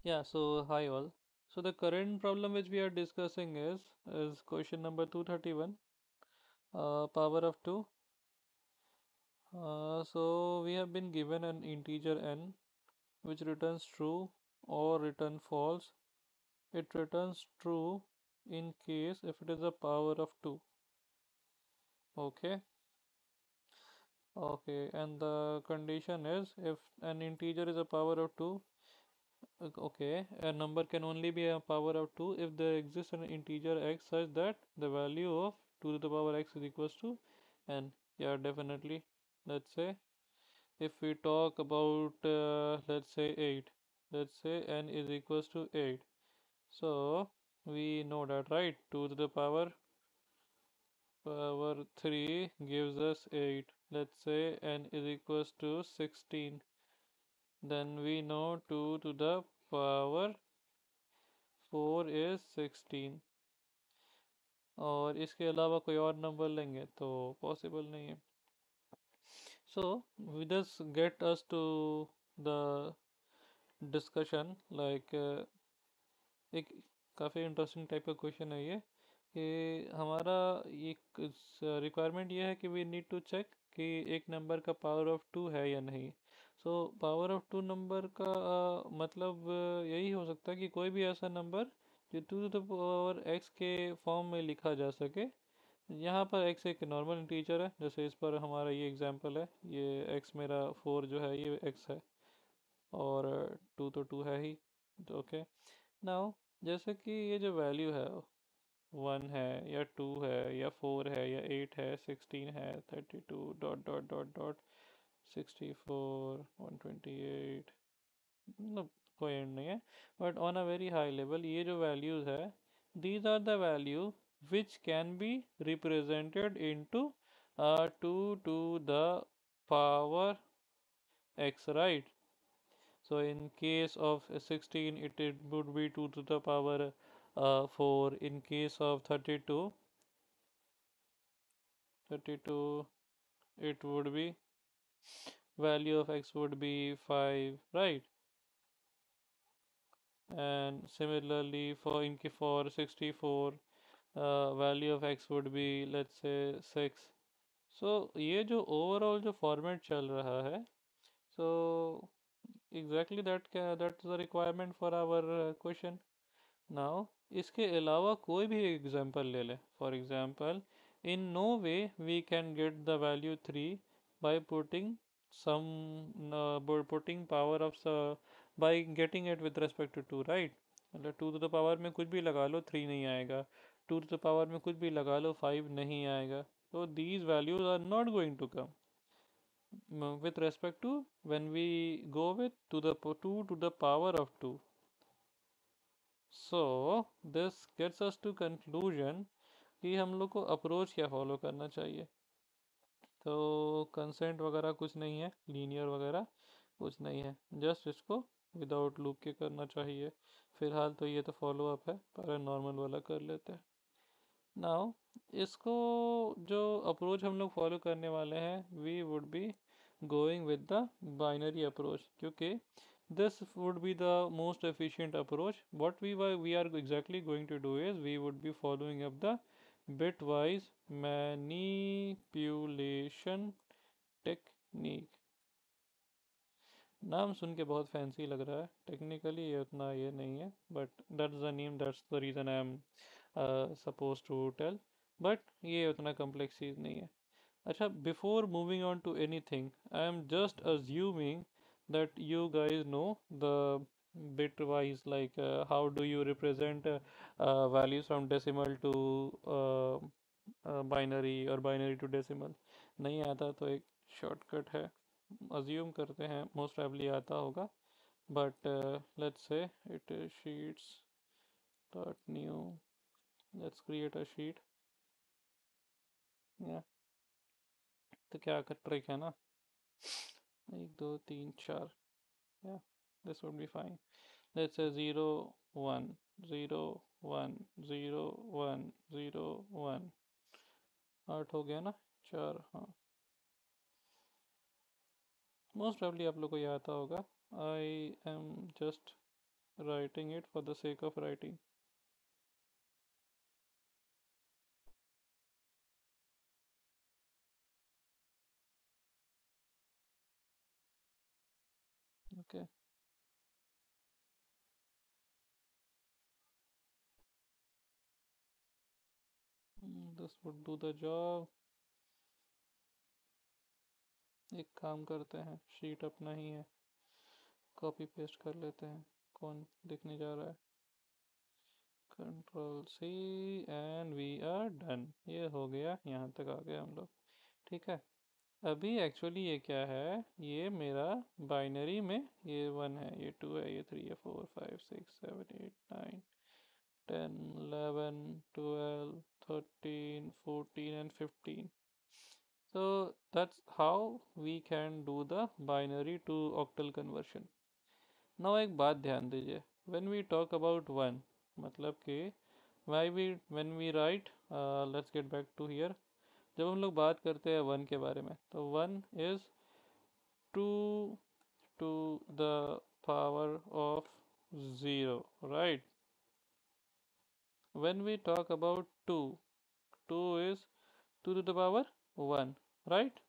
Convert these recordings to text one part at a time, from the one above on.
Yeah, so hi all. So the current problem which we are discussing is question number 231, power of 2. So we have been given an integer n which returns true or return false. It returns true in case if it is a power of 2. Okay. Okay, and the condition is if an integer is a power of 2. Okay, a number can only be a power of 2 if there exists an integer x such that the value of 2 to the power x is equals to n. Yeah, definitely. Let's say if we talk about let's say 8, let's say n is equals to 8. So we know that, right? 2 to the power 3 gives us 8. Let's say n is equals to 16. Then we know 2 to the power 4 is 16, और इसके अलावा कोई और number लेंगे तो possible नहीं है. So we just get us to the discussion like एक काफ़ी इंटरेस्टिंग टाइप का क्वेश्चन है ये कि हमारा एक रिक्वायरमेंट ये है कि वी नीड टू चेक कि एक नंबर का पावर ऑफ 2 है या नहीं. सो पावर ऑफ 2 नंबर का मतलब यही हो सकता है कि कोई भी ऐसा नंबर जो 2 टू द पावर एक्स के फॉर्म में लिखा जा सके. यहाँ पर x एक नॉर्मल इंटीजर है, जैसे इस पर हमारा ये एग्जांपल है. ये x मेरा 4 जो है ये x है, और 2 तो 2 है ही. तो ओके, नाउ जैसे कि ये जो वैल्यू है 1 है या 2 है या 4 है या 8 है 16 है 32 डॉट डॉट डॉट डॉट 64 128, मतलब कोई एंड नहीं है. But on a very high level ये जो वैल्यूज है, these are the value which can be represented into 2 to the power x, right? So in case of 16 it would be 2 to the power 4. In case of 32 it would be value of x would be 5, right? And similarly for 64 value of x would be let's say 6. So ये जो overall जो format चल रहा है, so exactly that's the requirement for our question. Now इसके अलावा कोई भी एग्जांपल ले ले. For example, in no way we can get the value 3 by some putting power of by getting it with respect to 2, right? मतलब 2 to the power में कुछ भी लगा लो 3 नहीं आएगा, 2 to the power में कुछ भी लगा लो 5 नहीं आएगा. So these values are not going to come with respect to when we go with 2 to the power of 2. So this gets us to conclusion कि हम लोग को अप्रोच क्या फॉलो करना चाहिए. तो कंसेंट वगैरह कुछ नहीं है, लीनियर वगैरह कुछ नहीं है, जस्ट इसको विदाउट लूप के करना चाहिए. फिलहाल तो ये तो फॉलो अप है, पर नॉर्मल वाला कर लेते हैं. नाउ इसको जो अप्रोच हम लोग फॉलो करने वाले हैं, we would be going with the binary approach, क्योंकि this would be the most efficient approach. What we are exactly going to do is we would be following up the bitwise manipulation technique. नाम सुन के बहुत fancy लग रहा है, technically ये उतना ये नहीं है, but that's the name, that's the reason I am suppose to tell. But ये उतना कम्प्लेक्स चीज़ नहीं है. अच्छा, before moving on to anything, I am just assuming that you guys know the bitwise, like how do you represent values from decimal to binary or binary to decimal. नहीं आता तो एक shortcut है, assume करते हैं most probably आता होगा. But let's say it is sheets dot new. Let's create a sheet. Yeah, तो क्या कर ट्रिक है ना, 1 2 3 4. Yeah, this would be fine. Let's say 0 1 0 1 0 1 0 1. 8 हो गया ना, 4. हाँ, मोस्ट प्रॉब्ली आप लोग को ये आता होगा. I am just writing it for the sake of writing. Okay. This would do the job. एक काम करते हैं, शीट अपना ही है, कॉपी पेस्ट कर लेते हैं। कौन दिखने जा रहा है? Control C and we are done. ये हो गया, यहाँ तक आ गए हम लोग। ठीक है। अभी एक्चुअली ये क्या है, ये मेरा बाइनरी में ये 1 है, ये 2 है, ये 3 है, 4 5 6 7 8 9 10 11 12 13 14 and 15. So that's how we can do the binary to octal conversion. Now एक बात ध्यान दीजिए, when we talk about one, मतलब कि why we when we write, let's get back to here, जब हम लोग बात करते हैं वन के बारे में, तो one is 2 to the power of 0, right? When we talk about 2, 2 is 2 to the power 1, right?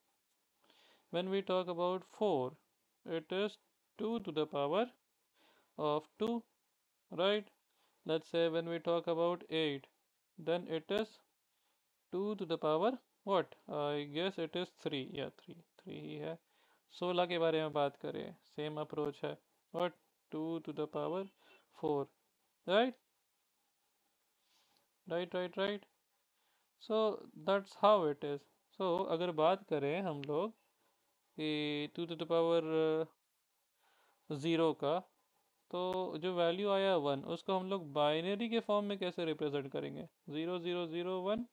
When we talk about 4, it is 2 to the power of 2, right? Let's say when we talk about 8, then it is 2 to the power what? I guess it is 3. Yeah, 3. 3 ही है। 16 के बारे में बात करें, same approach है। What? 2 to the power 4, right? Right, right, right. So that's how it is. So अगर बात करें हम लोग कि 2 to the power 0 का, तो जो वैल्यू आया 1, उसको हम लोग बाइनरी के फॉर्म में कैसे रिप्रेजेंट करेंगे? 0001।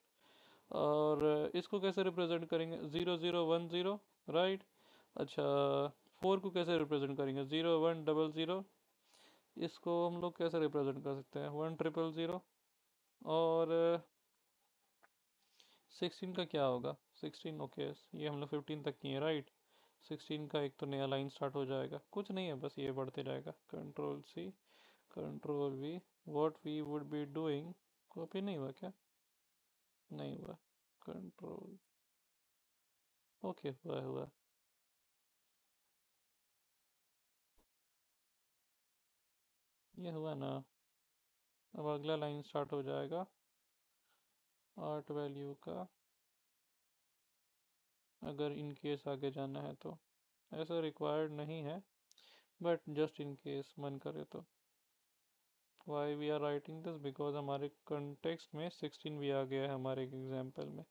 और इसको कैसे रिप्रेजेंट करेंगे? 0010, राइट। अच्छा, 4 को कैसे रिप्रेजेंट करेंगे? 0100। इसको हम लोग कैसे रिप्रेजेंट कर सकते हैं? 1000। और 16 का क्या होगा? 16, ओके, ये हम लोग 15 तक किए, राइट। 16 का एक तो नया लाइन स्टार्ट हो जाएगा, कुछ नहीं है, बस ये बढ़ते जाएगा। Control C, control V, what we would be doing. Copy नहीं हुआ क्या? नहीं हुआ। कंट्रोल, ओके, हुआ हुआ। ये हुआ ना। अब अगला लाइन स्टार्ट हो जाएगा आर्ट वैल्यू का, अगर इन केस आगे जाना है तो। ऐसा रिक्वायर्ड नहीं है, बट जस्ट इन केस मन करे तो। Why we are writing this, because हमारे कंटेक्स्ट में 16 भी आ गया है हमारे एग्जाम्पल में।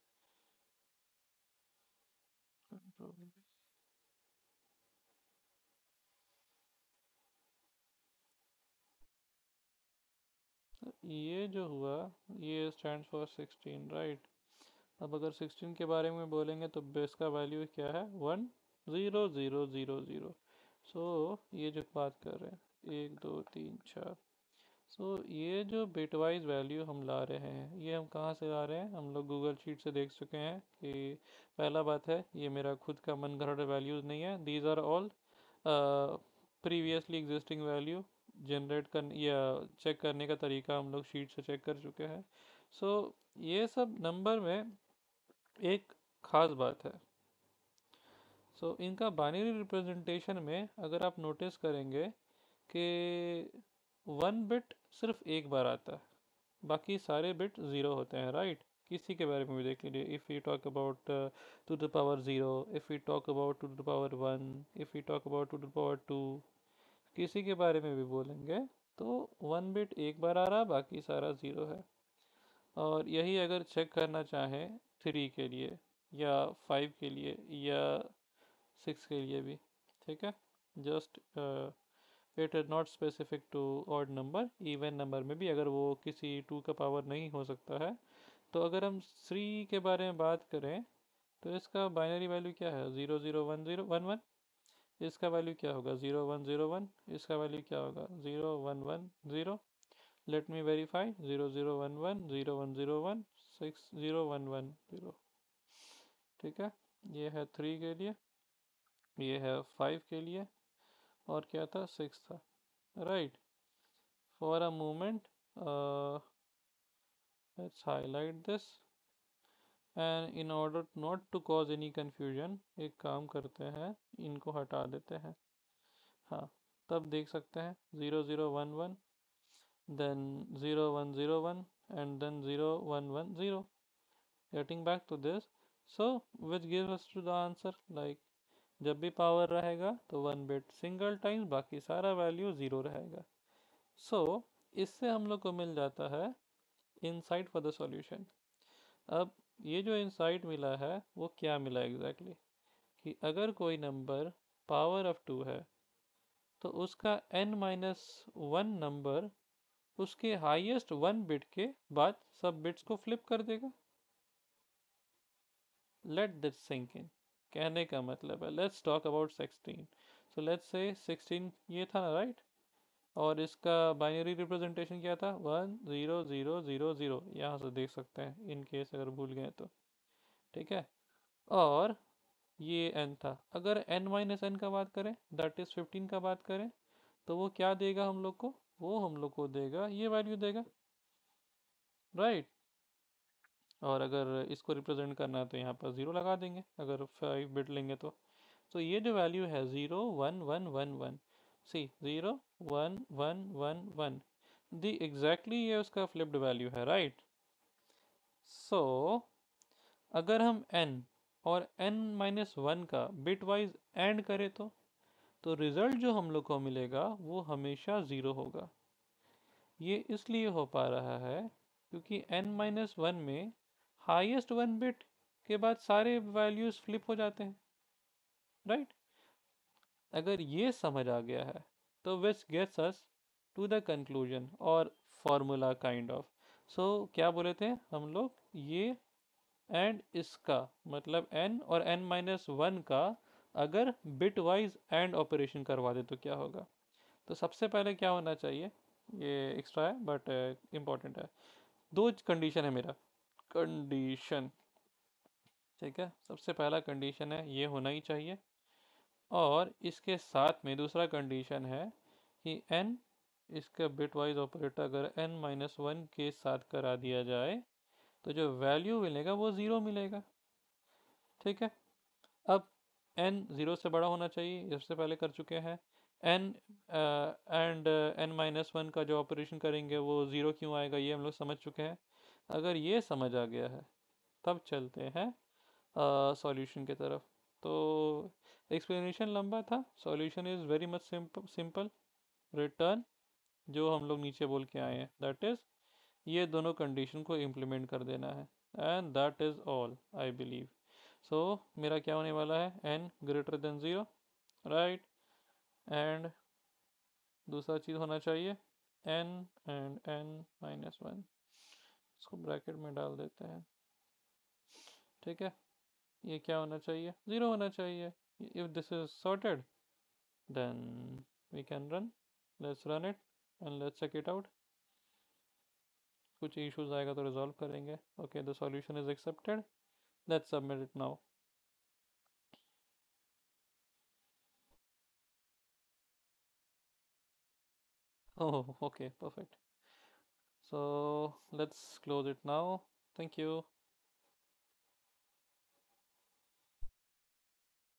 ये जो हुआ, ये स्टैंड फॉर 16, राइट। अब अगर 16 के बारे में बोलेंगे तो बेस का वैल्यू क्या है? 10000। सो ये जो बात कर रहे हैं 1 2 3 4, सो ये जो बिट वाइज वैल्यू हम ला रहे हैं, ये हम कहाँ से ला रहे हैं? हम लोग गूगल शीट से देख चुके हैं कि पहला बात है, ये मेरा खुद का मन गढ़ंत वैल्यूज़ नहीं है, these are all previously existing value. Generate कर या चेक करने का तरीका हम लोग शीट से चेक कर चुके हैं। सो ये सब नंबर में एक ख़ास बात है। सो इनका बाइनरी रिप्रेजेंटेशन में अगर आप नोटिस करेंगे कि 1 बिट सिर्फ एक बार आता है, बाकी सारे बिट ज़ीरो होते हैं, राइट। किसी के बारे में भी देख लीजिए, if you talk about two the power zero, if you talk about two the power 1, if you talk about two the power 2, किसी के बारे में भी बोलेंगे तो 1 बिट एक बार आ रहा, बाकी सारा ज़ीरो है। और यही अगर चेक करना चाहें 3 के लिए, या 5 के लिए, या 6 के लिए भी, ठीक है। Just it is not specific to odd number, even number में भी अगर वो किसी 2 का पावर नहीं हो सकता है। तो अगर हम 3 के बारे में बात करें, तो इसका बाइनरी वैल्यू क्या है? 001011। इसका वैल्यू क्या होगा? 0101। इसका वैल्यू क्या होगा? 0110। Let me verify, 0011 0101 60110। ठीक है, ये है 3 के लिए, ये है 5 के लिए, और क्या था? 6 था, right. For a moment, let's highlight this, and in order not to cause any confusion एक काम करते हैं, इनको हटा देते हैं. हाँ, तब देख सकते हैं 0011, then 0101, and then 0110. Getting back to this, so which gives us to the answer, like जब भी पावर रहेगा तो वन बिट सिंगल टाइम्स, बाकी सारा वैल्यू ज़ीरो रहेगा. सो इससे हम लोग को मिल जाता है इनसाइट फॉर द सॉल्यूशन. अब ये जो इनसाइट मिला है वो क्या मिला एग्जैक्टली कि अगर कोई नंबर पावर ऑफ टू है तो उसका n माइनस वन नंबर उसके हाईएस्ट वन बिट के बाद सब बिट्स को फ्लिप कर देगा. Let this sink in. कहने का मतलब है let's talk about 16. So let's say 16 ये था ना, राइट? और इसका बाइनरी रिप्रेजेंटेशन क्या था? 1 0 0 0 0. यहाँ से देख सकते हैं इन केस अगर भूल गए तो. ठीक है. और ये n था. अगर n माइनस एन का बात करें, दैट इज 15 का बात करें, तो वो क्या देगा हम लोग को? वो हम लोग को देगा ये वैल्यू देगा, राइट? और अगर इसको रिप्रेजेंट करना है तो यहाँ पर ज़ीरो लगा देंगे अगर 5 बिट लेंगे तो ये जो वैल्यू है 0 1 1 1 1, सी 0 1 1 1 1, दी एग्जैक्टली ये उसका फ्लिप्ड वैल्यू है, राइट? सो अगर हम n और n माइनस वन का बिट वाइज एंड करें तो रिजल्ट जो हम लोग को मिलेगा वो हमेशा ज़ीरो होगा. ये इसलिए हो पा रहा है क्योंकि n माइनस वन में हाईएस्ट वन बिट के बाद सारे वैल्यूज फ्लिप हो जाते हैं, राइट? अगर ये समझ आ गया है तो which gets us to the conclusion और फॉर्मूला काइंड ऑफ. सो क्या बोले थे हम लोग? ये एंड इसका मतलब n और n माइनस वन का अगर बिट वाइज एंड ऑपरेशन करवा दे तो क्या होगा? तो सबसे पहले क्या होना चाहिए, ये एक्स्ट्रा है बट इम्पोर्टेंट है. दो कंडीशन है मेरा. कंडीशन, ठीक है, सबसे पहला कंडीशन है ये होना ही चाहिए. और इसके साथ में दूसरा कंडीशन है कि n इसका बिट वाइज ऑपरेटर अगर n माइनस वन के साथ करा दिया जाए तो जो वैल्यू मिलेगा वो ज़ीरो मिलेगा. ठीक है. अब n ज़ीरो से बड़ा होना चाहिए, इससे पहले कर चुके हैं. n and n minus one का जो ऑपरेशन करेंगे वो ज़ीरो क्यों आएगा ये हम लोग समझ चुके हैं. अगर ये समझ आ गया है तब चलते हैं सॉल्यूशन की तरफ. तो एक्सप्लेनेशन लंबा था, solution is very much simple. Return जो हम लोग नीचे बोल के आए हैं, दैट इज़ ये दोनों कंडीशन को इम्प्लीमेंट कर देना है, and that is all I believe. So मेरा क्या होने वाला है? n greater than zero, right? And दूसरा चीज़ होना चाहिए n and n minus one. इसको ब्रैकेट में डाल देते हैं. ठीक है. ये क्या होना चाहिए? ज़ीरो होना चाहिए. If this is sorted then we can run. Let's run it and let's check it out. कुछ इश्यूज आएगा तो रिजॉल्व करेंगे. Okay, the solution is accepted. Let's submit it now. Oh, okay, perfect. So let's close it now. Thank you.